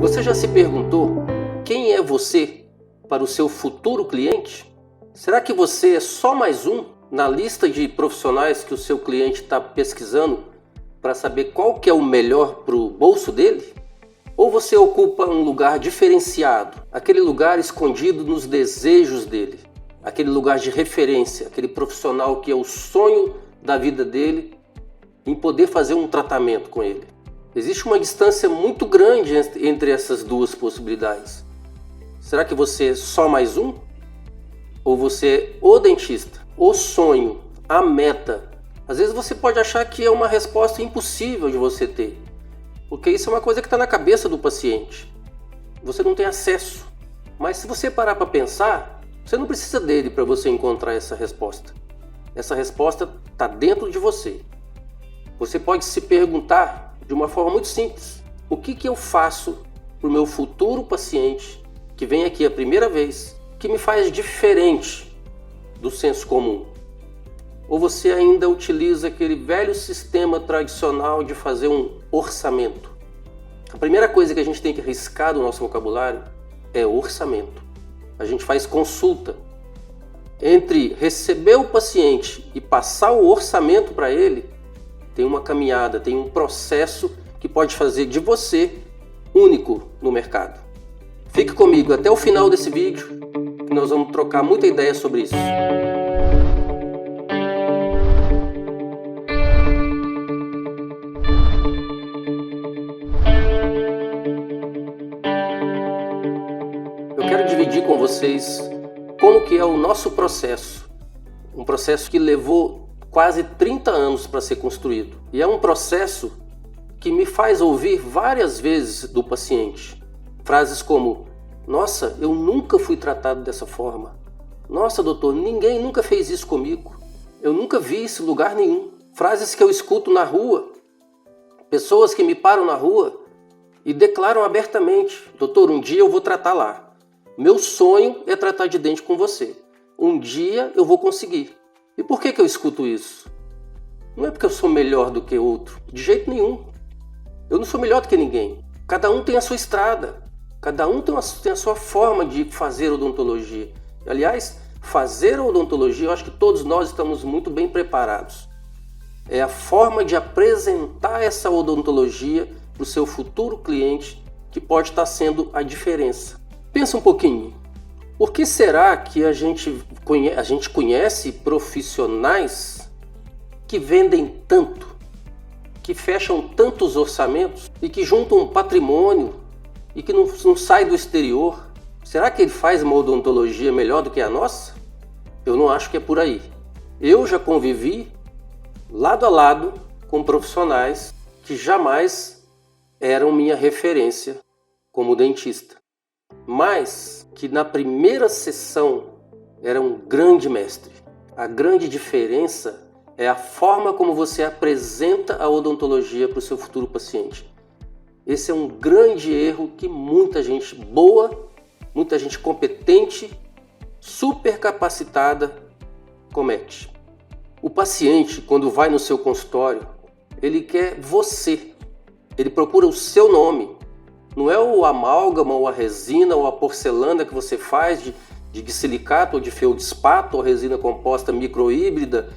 Você já se perguntou quem é você para o seu futuro cliente? Será que você é só mais um na lista de profissionais que o seu cliente está pesquisando para saber qual que é o melhor para o bolso dele? Ou você ocupa um lugar diferenciado, aquele lugar escondido nos desejos dele, aquele lugar de referência, aquele profissional que é o sonho da vida dele em poder fazer um tratamento com ele? Existe uma distância muito grande entre essas duas possibilidades. Será que você é só mais um? Ou você é o dentista, o sonho, a meta? Às vezes você pode achar que é uma resposta impossível de você ter, porque isso é uma coisa que está na cabeça do paciente. Você não tem acesso. Mas se você parar para pensar, você não precisa dele para você encontrar essa resposta. Essa resposta está dentro de você. Você pode se perguntar de uma forma muito simples: o que eu faço para o meu futuro paciente que vem aqui a primeira vez, que me faz diferente do senso comum? Ou você ainda utiliza aquele velho sistema tradicional de fazer um orçamento? A primeira coisa que a gente tem que riscar do nosso vocabulário é orçamento. A gente faz consulta. Entre receber o paciente e passar o orçamento para ele, tem uma caminhada, tem um processo que pode fazer de você único no mercado. Fique comigo até o final desse vídeo, que nós vamos trocar muita ideia sobre isso. Eu quero dividir com vocês como que é o nosso processo. Um processo que levou quase 30 anos para ser construído. E é um processo que me faz ouvir várias vezes do paciente frases como: nossa, eu nunca fui tratado dessa forma. Nossa, doutor, ninguém nunca fez isso comigo. Eu nunca vi isso em lugar nenhum. Frases que eu escuto na rua. Pessoas que me param na rua e declaram abertamente: doutor, um dia eu vou tratar lá. Meu sonho é tratar de dente com você. Um dia eu vou conseguir. E por que eu escuto isso? Não é porque eu sou melhor do que outro. De jeito nenhum. Eu não sou melhor do que ninguém. Cada um tem a sua estrada. Cada um tem a sua forma de fazer odontologia. Aliás, fazer odontologia, eu acho que todos nós estamos muito bem preparados. É a forma de apresentar essa odontologia para o seu futuro cliente que pode estar sendo a diferença. Pensa um pouquinho. Por que será que a gente conhece profissionais que vendem tanto, que fecham tantos orçamentos e que juntam um patrimônio e que não sai do exterior? Será que ele faz uma odontologia melhor do que a nossa? Eu não acho que é por aí. Eu já convivi lado a lado com profissionais que jamais eram minha referência como dentista, mas que na primeira sessão era um grande mestre. A grande diferença é a forma como você apresenta a odontologia para o seu futuro paciente. Esse é um grande erro que muita gente boa, muita gente competente, super capacitada comete. O paciente, quando vai no seu consultório, ele quer você. Ele procura o seu nome. Não é o amálgama, ou a resina, ou a porcelana que você faz de silicato, ou de feldspato, ou resina composta microhíbrida,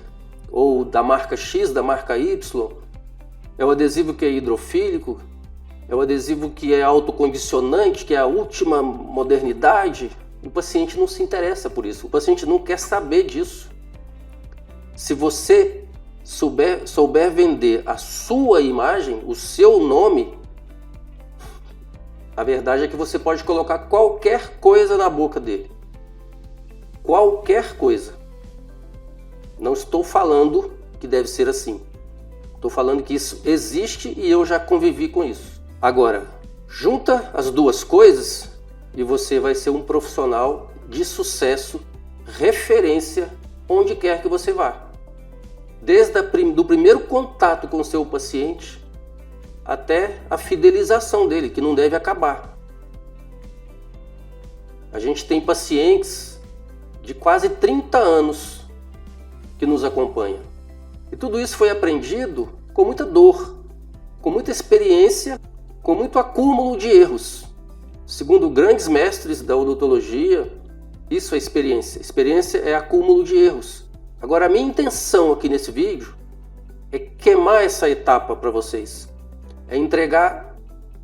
ou da marca X, da marca Y. É o adesivo que é hidrofílico, é o adesivo que é autocondicionante, que é a última modernidade. O paciente não se interessa por isso, o paciente não quer saber disso. Se você souber vender a sua imagem, o seu nome, a verdade é que você pode colocar qualquer coisa na boca dele. Qualquer coisa. Não estou falando que deve ser assim. Estou falando que isso existe e eu já convivi com isso. Agora, junta as duas coisas e você vai ser um profissional de sucesso, referência, onde quer que você vá. Desde do primeiro contato com o seu paciente até a fidelização dele, que não deve acabar. A gente tem pacientes de quase 30 anos que nos acompanham. E tudo isso foi aprendido com muita dor, com muita experiência, com muito acúmulo de erros. Segundo grandes mestres da odontologia, isso é experiência. Experiência é acúmulo de erros. Agora, a minha intenção aqui nesse vídeo é queimar essa etapa para vocês. É entregar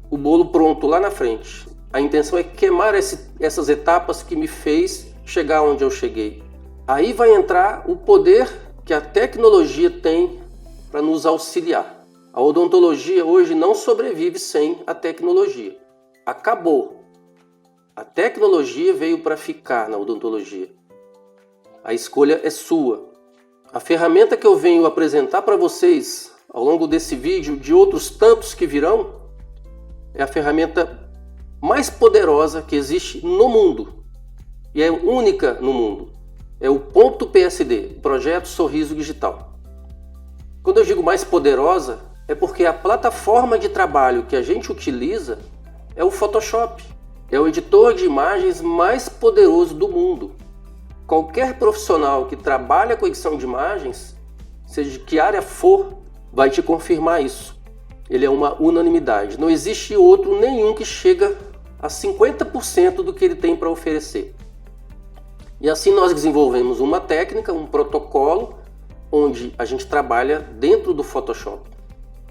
o bolo pronto lá na frente. A intenção é queimar essas etapas que me fez chegar onde eu cheguei. Aí vai entrar o poder que a tecnologia tem para nos auxiliar. A odontologia hoje não sobrevive sem a tecnologia. Acabou. A tecnologia veio para ficar na odontologia. A escolha é sua. A ferramenta que eu venho apresentar para vocês ao longo desse vídeo, de outros tantos que virão, é a ferramenta mais poderosa que existe no mundo. E é única no mundo. É o Ponto PSD, Projeto Sorriso Digital. Quando eu digo mais poderosa, é porque a plataforma de trabalho que a gente utiliza é o Photoshop. É o editor de imagens mais poderoso do mundo. Qualquer profissional que trabalha com edição de imagens, seja de que área for, vai te confirmar isso. Ele é uma unanimidade. Não existe outro nenhum que chega a 50% do que ele tem para oferecer. E assim nós desenvolvemos uma técnica, um protocolo, onde a gente trabalha dentro do Photoshop.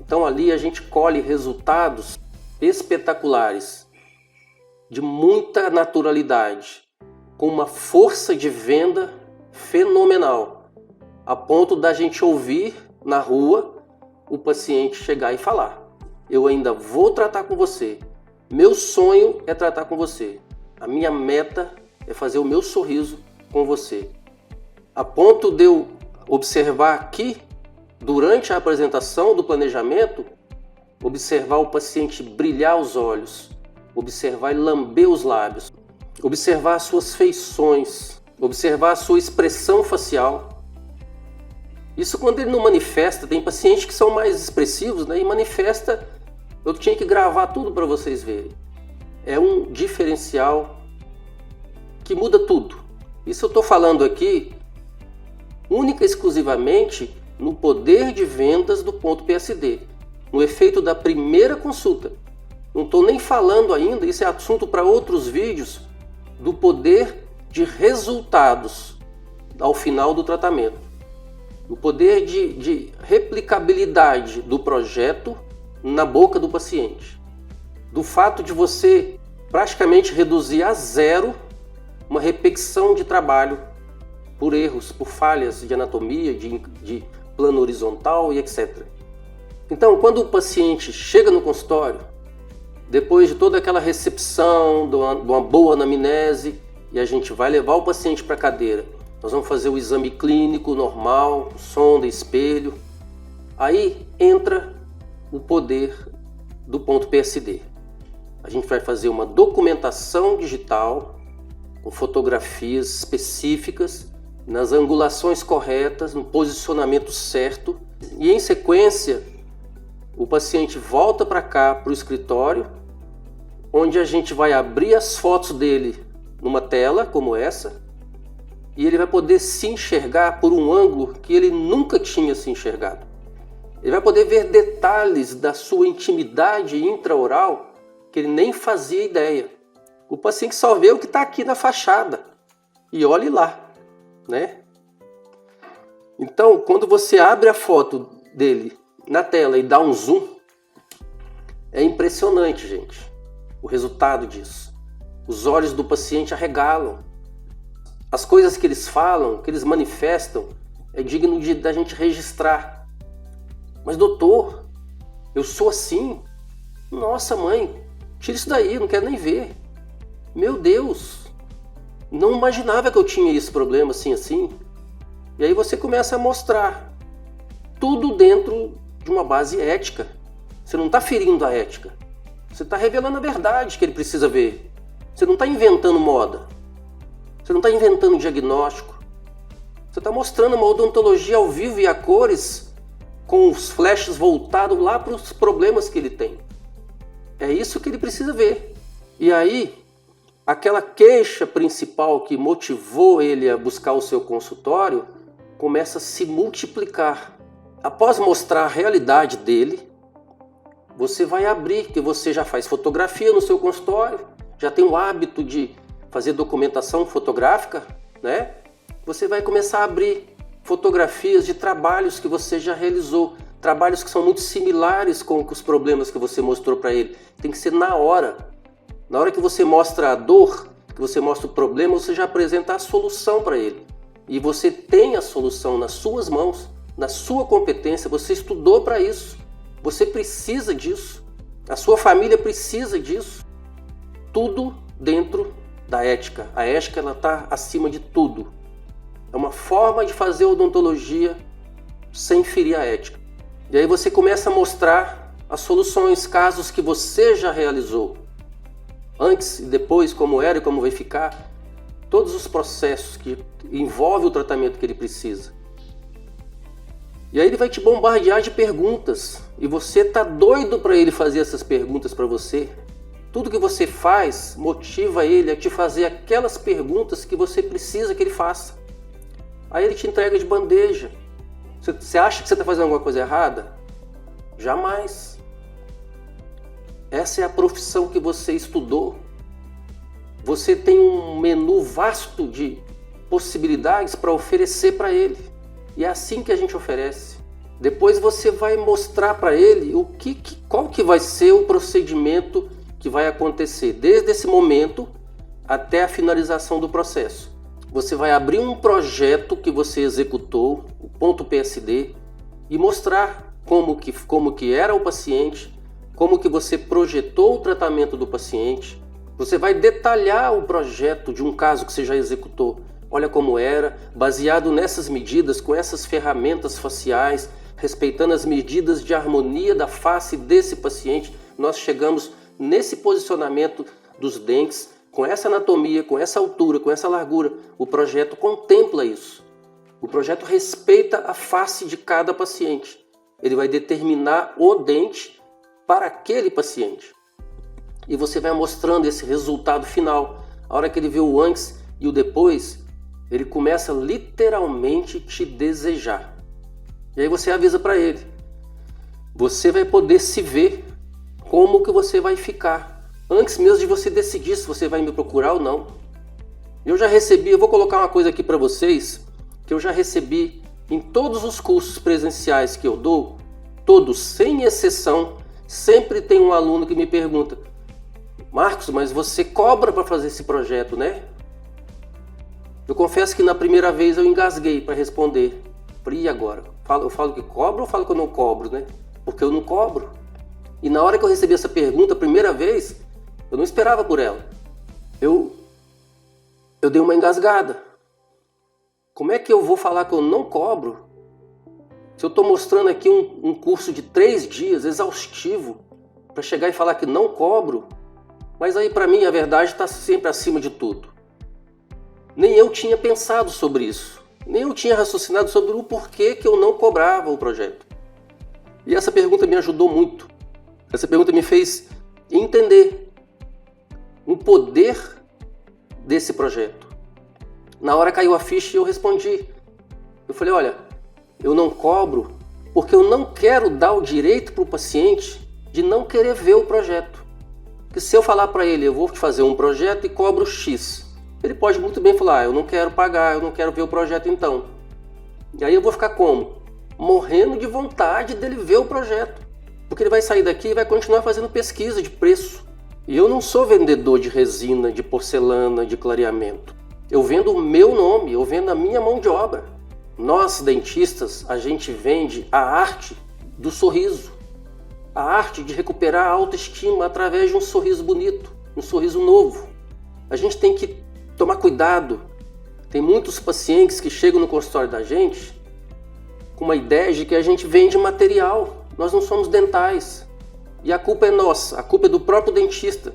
Então ali a gente colhe resultados espetaculares, de muita naturalidade, com uma força de venda fenomenal, a ponto da gente ouvir na rua o paciente chegar e falar: eu ainda vou tratar com você, meu sonho é tratar com você, a minha meta é fazer o meu sorriso com você. A ponto de eu observar aqui, durante a apresentação do planejamento, observar o paciente brilhar os olhos, observar e lamber os lábios, observar as suas feições, observar a sua expressão facial. Isso quando ele não manifesta. Tem pacientes que são mais expressivos, né? E manifesta. Eu tinha que gravar tudo para vocês verem. É um diferencial que muda tudo. Isso eu estou falando aqui única e exclusivamente no poder de vendas do Ponto PSD, no efeito da primeira consulta. Não estou nem falando ainda, isso é assunto para outros vídeos, do poder de resultados ao final do tratamento. O poder de replicabilidade do projeto na boca do paciente. Do fato de você praticamente reduzir a zero uma repetição de trabalho por erros, por falhas de anatomia, de plano horizontal e etc. Então, quando o paciente chega no consultório, depois de toda aquela recepção, de uma boa anamnese, e a gente vai levar o paciente para a cadeira, nós vamos fazer o exame clínico normal, sonda, espelho. Aí entra o poder do Ponto PSD. A gente vai fazer uma documentação digital com fotografias específicas, nas angulações corretas, no posicionamento certo, e em sequência o paciente volta para cá, para o escritório, onde a gente vai abrir as fotos dele numa tela como essa, e ele vai poder se enxergar por um ângulo que ele nunca tinha se enxergado. Ele vai poder ver detalhes da sua intimidade intraoral que ele nem fazia ideia. O paciente só vê o que está aqui na fachada e olhe lá, né? Então, quando você abre a foto dele na tela e dá um zoom, é impressionante, gente, o resultado disso. Os olhos do paciente arregalam. As coisas que eles falam, que eles manifestam, é digno da gente registrar. Mas doutor, eu sou assim? Nossa mãe, tira isso daí, não quero nem ver. Meu Deus, não imaginava que eu tinha esse problema assim. E aí você começa a mostrar tudo dentro de uma base ética. Você não está ferindo a ética. Você está revelando a verdade que ele precisa ver. Você não está inventando moda. Você não está inventando diagnóstico. Você está mostrando uma odontologia ao vivo e a cores, com os flashes voltados lá para os problemas que ele tem. É isso que ele precisa ver. E aí, aquela queixa principal que motivou ele a buscar o seu consultório começa a se multiplicar. Após mostrar a realidade dele, você vai abrir, que você já faz fotografia no seu consultório, já tem o hábito de fazer documentação fotográfica, né? Você vai começar a abrir fotografias de trabalhos que você já realizou, trabalhos que são muito similares com os problemas que você mostrou para ele. Tem que ser na hora. Na hora que você mostra a dor, que você mostra o problema, você já apresenta a solução para ele. E você tem a solução nas suas mãos, na sua competência, você estudou para isso. Você precisa disso. A sua família precisa disso. Tudo dentro da ética. A ética está acima de tudo. É uma forma de fazer odontologia sem ferir a ética. E aí você começa a mostrar as soluções, casos que você já realizou. Antes e depois, como era e como vai ficar. Todos os processos que envolvem o tratamento que ele precisa. E aí ele vai te bombardear de perguntas. E você está doido para ele fazer essas perguntas para você. Tudo que você faz motiva ele a te fazer aquelas perguntas que você precisa que ele faça. Aí ele te entrega de bandeja. Você acha que você está fazendo alguma coisa errada? Jamais. Essa é a profissão que você estudou. Você tem um menu vasto de possibilidades para oferecer para ele. E é assim que a gente oferece. Depois você vai mostrar para ele qual que vai ser o procedimento que vai acontecer desde esse momento até a finalização do processo. Você vai abrir um projeto que você executou, o ponto PSD, e mostrar como que era o paciente, como que você projetou o tratamento do paciente. Você vai detalhar o projeto de um caso que você já executou. Olha como era, baseado nessas medidas, com essas ferramentas faciais, respeitando as medidas de harmonia da face desse paciente, nós chegamos nesse posicionamento dos dentes, com essa anatomia, com essa altura, com essa largura. O projeto contempla isso. O projeto respeita a face de cada paciente. Ele vai determinar o dente para aquele paciente. E você vai mostrando esse resultado final. A hora que ele vê o antes e o depois, ele começa literalmente te desejar. E aí você avisa para ele. Você vai poder se ver como que você vai ficar. Antes mesmo de você decidir se você vai me procurar ou não. Eu vou colocar uma coisa aqui para vocês, que eu já recebi em todos os cursos presenciais que eu dou, todos, sem exceção, sempre tem um aluno que me pergunta: Marcos, mas você cobra para fazer esse projeto, né? Eu confesso que na primeira vez eu engasguei para responder. E agora? Eu falo que cobro ou falo que eu não cobro, né? Porque eu não cobro. E na hora que eu recebi essa pergunta, a primeira vez, eu não esperava por ela. Eu dei uma engasgada. Como é que eu vou falar que eu não cobro? Se eu estou mostrando aqui um curso de 3 dias, exaustivo, para chegar e falar que não cobro, mas aí para mim a verdade está sempre acima de tudo. Nem eu tinha pensado sobre isso. Nem eu tinha raciocinado sobre o porquê que eu não cobrava o projeto. E essa pergunta me ajudou muito. Essa pergunta me fez entender o poder desse projeto. Na hora caiu a ficha e eu respondi. Eu falei, olha, eu não cobro porque eu não quero dar o direito para o paciente de não querer ver o projeto. Porque se eu falar para ele, eu vou te fazer um projeto e cobro X, ele pode muito bem falar, eu não quero pagar, eu não quero ver o projeto então. E aí eu vou ficar como? Morrendo de vontade dele ver o projeto. Porque ele vai sair daqui e vai continuar fazendo pesquisa de preço. E eu não sou vendedor de resina, de porcelana, de clareamento. Eu vendo o meu nome, eu vendo a minha mão de obra. Nós, dentistas, a gente vende a arte do sorriso. A arte de recuperar a autoestima através de um sorriso bonito, um sorriso novo. A gente tem que tomar cuidado. Tem muitos pacientes que chegam no consultório da gente com uma ideia de que a gente vende material. Nós não somos dentais. E a culpa é nossa, a culpa é do próprio dentista,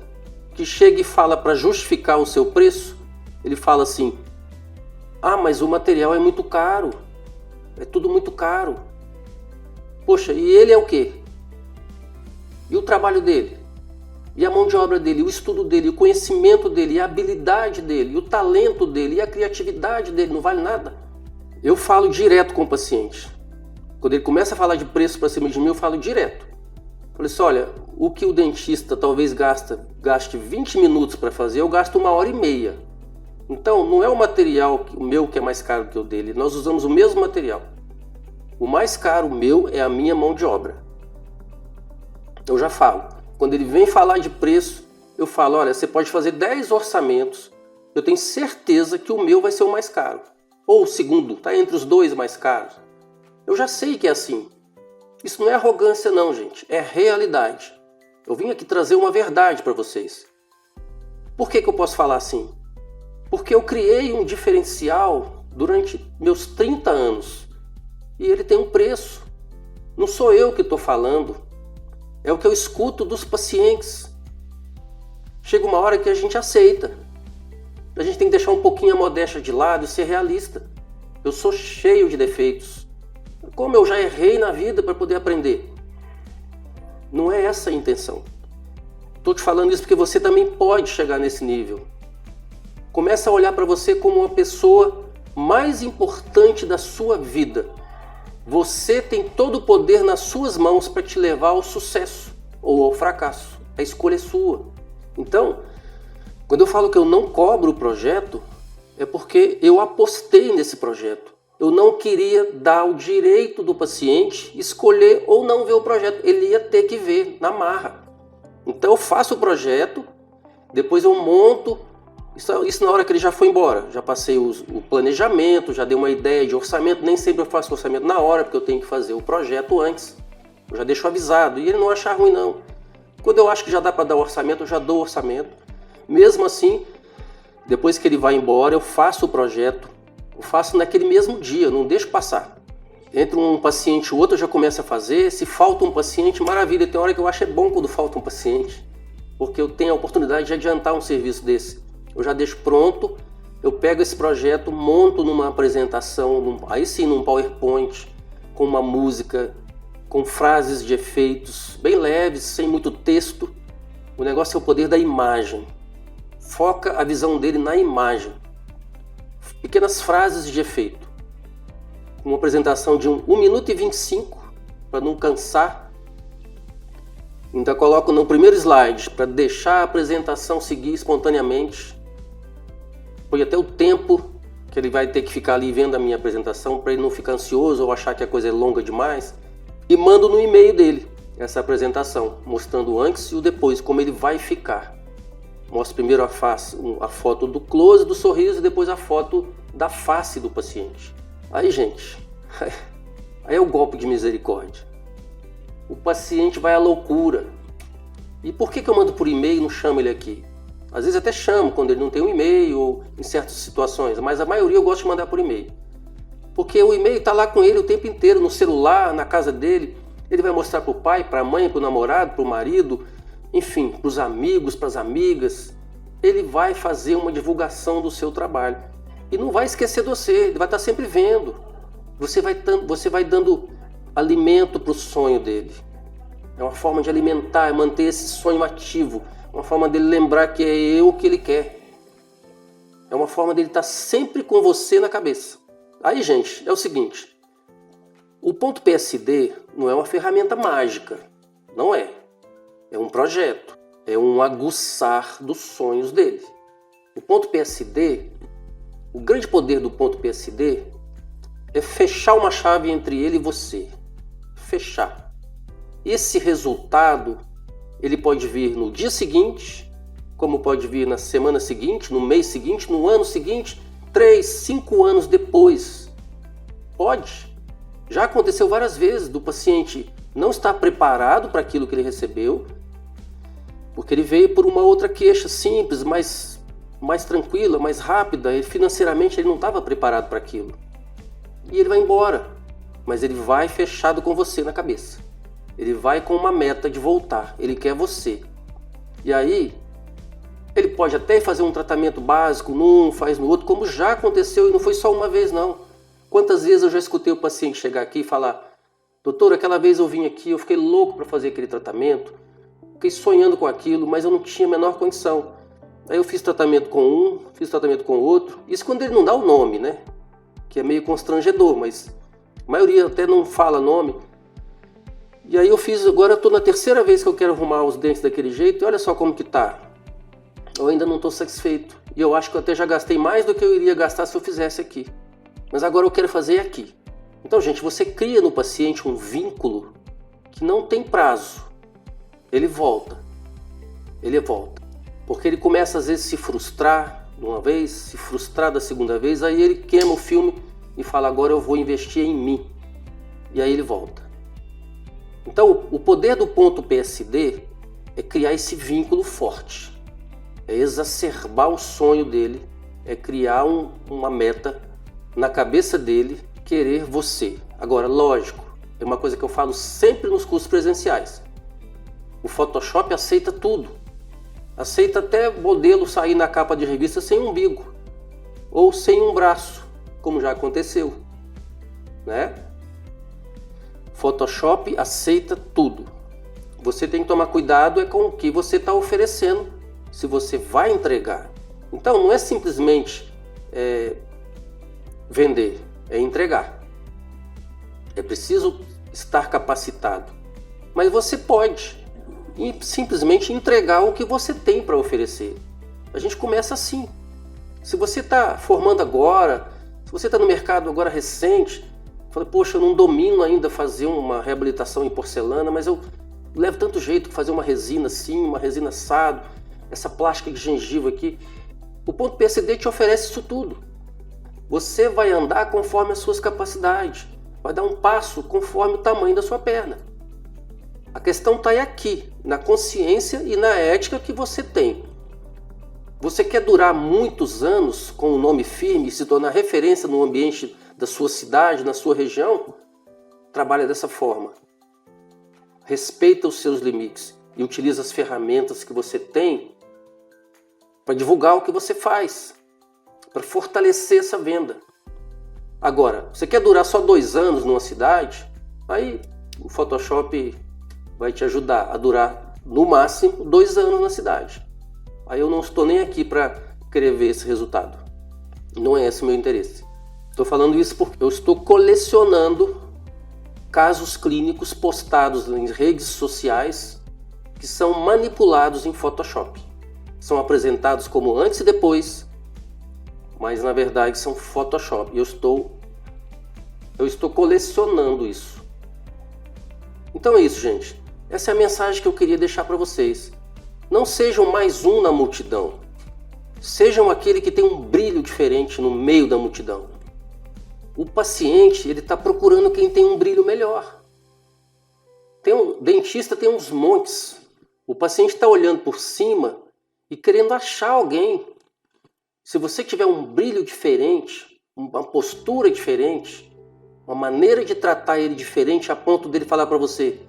que chega e fala para justificar o seu preço, ele fala assim, mas o material é muito caro, é tudo muito caro. Poxa, e ele é o quê? E o trabalho dele? E a mão de obra dele, o estudo dele, o conhecimento dele, e a habilidade dele, e o talento dele, e a criatividade dele, não vale nada? Eu falo direto com o paciente. Quando ele começa a falar de preço para cima de mim, eu falo direto. Falei assim, olha, o que o dentista talvez gaste 20 minutos para fazer, eu gasto 1h30. Então, não é o material o meu que é mais caro que o dele, nós usamos o mesmo material. O mais caro meu é a minha mão de obra. Eu já falo, quando ele vem falar de preço, eu falo, olha, você pode fazer 10 orçamentos, eu tenho certeza que o meu vai ser o mais caro. Ou o segundo, está entre os dois mais caros. Eu já sei que é assim. Isso não é arrogância não, gente, é realidade. Eu vim aqui trazer uma verdade para vocês. Por que eu posso falar assim? Porque eu criei um diferencial durante meus 30 anos. E ele tem um preço. Não sou eu que estou falando. É o que eu escuto dos pacientes. Chega uma hora que a gente aceita. A gente tem que deixar um pouquinho a modéstia de lado e ser realista. Eu sou cheio de defeitos. Como eu já errei na vida para poder aprender. Não é essa a intenção. Estou te falando isso porque você também pode chegar nesse nível. Começa a olhar para você como uma pessoa mais importante da sua vida. Você tem todo o poder nas suas mãos para te levar ao sucesso ou ao fracasso. A escolha é sua. Então, quando eu falo que eu não cobro o projeto, é porque eu apostei nesse projeto. Eu não queria dar o direito do paciente escolher ou não ver o projeto. Ele ia ter que ver na marra. Então eu faço o projeto, depois eu monto. Isso na hora que ele já foi embora. Já passei o planejamento, já dei uma ideia de orçamento. Nem sempre eu faço orçamento na hora, porque eu tenho que fazer o projeto antes. Eu já deixo avisado. E ele não achar ruim, não. Quando eu acho que já dá para dar o orçamento, eu já dou o orçamento. Mesmo assim, depois que ele vai embora, eu faço o projeto. Eu faço naquele mesmo dia, não deixo passar. Entre um paciente e outro eu já começo a fazer. Se falta um paciente, maravilha. Tem hora que eu acho bom quando falta um paciente. Porque eu tenho a oportunidade de adiantar um serviço desse. Eu já deixo pronto, eu pego esse projeto, monto numa apresentação, aí sim num PowerPoint, com uma música, com frases de efeitos bem leves, sem muito texto. O negócio é o poder da imagem. Foca a visão dele na imagem. Pequenas frases de efeito. Uma apresentação de 1 minuto e 25, para não cansar. Ainda coloco no primeiro slide, para deixar a apresentação seguir espontaneamente. Põe até o tempo que ele vai ter que ficar ali vendo a minha apresentação, para ele não ficar ansioso ou achar que a coisa é longa demais. E mando no e-mail dele essa apresentação, mostrando o antes e o depois, como ele vai ficar. Mostro primeiro a foto do close, do sorriso, e depois a foto da face do paciente. Aí, gente, aí é o golpe de misericórdia. O paciente vai à loucura. E por que eu mando por e-mail e não chamo ele aqui? Às vezes até chamo quando ele não tem um e-mail ou em certas situações, mas a maioria eu gosto de mandar por e-mail. Porque o e-mail está lá com ele o tempo inteiro, no celular, na casa dele. Ele vai mostrar para o pai, para a mãe, para o namorado, para o marido, enfim, para os amigos, para as amigas. Ele vai fazer uma divulgação do seu trabalho. E não vai esquecer de você, ele vai estar sempre vendo. Você vai dando alimento para o sonho dele. É uma forma de alimentar, manter esse sonho ativo. Uma forma dele lembrar que é eu que ele quer. É uma forma dele estar sempre com você na cabeça. Aí, gente, é o seguinte. O ponto PSD não é uma ferramenta mágica. Não é. É um projeto. É um aguçar dos sonhos dele. O ponto PSD, o grande poder do ponto PSD é fechar uma chave entre ele e você. Fechar. Esse resultado, ele pode vir no dia seguinte, como pode vir na semana seguinte, no mês seguinte, no ano seguinte, 3, 5 anos depois. Pode. Já aconteceu várias vezes do paciente não estar preparado para aquilo que ele recebeu, porque ele veio por uma outra queixa simples, mais tranquila, mais rápida, e financeiramente ele não estava preparado para aquilo. E ele vai embora, mas ele vai fechado com você na cabeça. Ele vai com uma meta de voltar, ele quer você. E aí, ele pode até fazer um tratamento básico num, faz no outro, como já aconteceu e não foi só uma vez não. Quantas vezes eu já escutei o paciente chegar aqui e falar: doutor, aquela vez eu vim aqui, eu fiquei louco para fazer aquele tratamento, fiquei sonhando com aquilo, mas eu não tinha a menor condição. Aí eu fiz tratamento com um, fiz tratamento com o outro. Isso quando ele não dá o nome, né? Que é meio constrangedor, mas a maioria até não fala nome. E aí agora eu estou na terceira vez que eu quero arrumar os dentes daquele jeito e olha só como que tá. Eu ainda não estou satisfeito. E eu acho que eu até já gastei mais do que eu iria gastar se eu fizesse aqui. Mas agora eu quero fazer aqui. Então, gente, você cria no paciente um vínculo que não tem prazo. Ele volta. Ele volta. Porque ele começa às vezes a se frustrar de uma vez, se frustrar da segunda vez, aí ele queima o filme e fala, agora eu vou investir em mim. E aí ele volta. Então, o poder do ponto PSD é criar esse vínculo forte. É exacerbar o sonho dele, é criar uma meta na cabeça dele, querer você. Agora, lógico, é uma coisa que eu falo sempre nos cursos presenciais. O Photoshop aceita tudo. Aceita até modelo sair na capa de revista sem umbigo ou sem um braço, como já aconteceu, né? Photoshop aceita tudo. Você tem que tomar cuidado com o que você está oferecendo, se você vai entregar. Então não é simplesmente vender, é entregar. É preciso estar capacitado. Mas você pode simplesmente entregar o que você tem para oferecer. A gente começa assim. Se você está formando agora, se você está no mercado agora recente, fala, poxa, eu não domino ainda fazer uma reabilitação em porcelana, mas eu levo tanto jeito fazer uma resina assim, uma resina assado, essa plástica de gengiva aqui. O ponto PSD te oferece isso tudo. Você vai andar conforme as suas capacidades, vai dar um passo conforme o tamanho da sua perna. A questão está aqui, na consciência e na ética que você tem. Você quer durar muitos anos com um nome firme e se tornar referência no ambiente da sua cidade, na sua região? Trabalha dessa forma. Respeita os seus limites e utiliza as ferramentas que você tem para divulgar o que você faz, para fortalecer essa venda. Agora, você quer durar só 2 anos numa cidade? Aí o Photoshop vai te ajudar a durar no máximo 2 anos na cidade. Aí eu não estou nem aqui para querer ver esse resultado. Não é esse o meu interesse. Estou falando isso porque eu estou colecionando casos clínicos postados em redes sociais que são manipulados em Photoshop. São apresentados como antes e depois, mas na verdade são Photoshop. E eu estou colecionando isso. Então é isso, gente. Essa é a mensagem que eu queria deixar para vocês. Não sejam mais um na multidão. Sejam aquele que tem um brilho diferente no meio da multidão. O paciente, ele está procurando quem tem um brilho melhor. Dentista tem uns montes. O paciente está olhando por cima e querendo achar alguém. Se você tiver um brilho diferente, uma postura diferente, uma maneira de tratar ele diferente a ponto dele falar para você,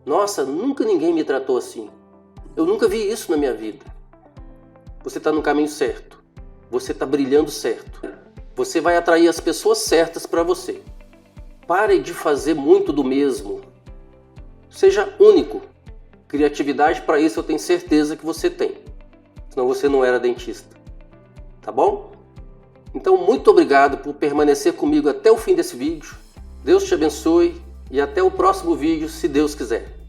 nossa, nunca ninguém me tratou assim. Eu nunca vi isso na minha vida. Você está no caminho certo. Você está brilhando certo. Você vai atrair as pessoas certas para você. Pare de fazer muito do mesmo. Seja único. Criatividade para isso eu tenho certeza que você tem. Senão você não era dentista. Tá bom? Então muito obrigado por permanecer comigo até o fim desse vídeo. Deus te abençoe e até o próximo vídeo, se Deus quiser.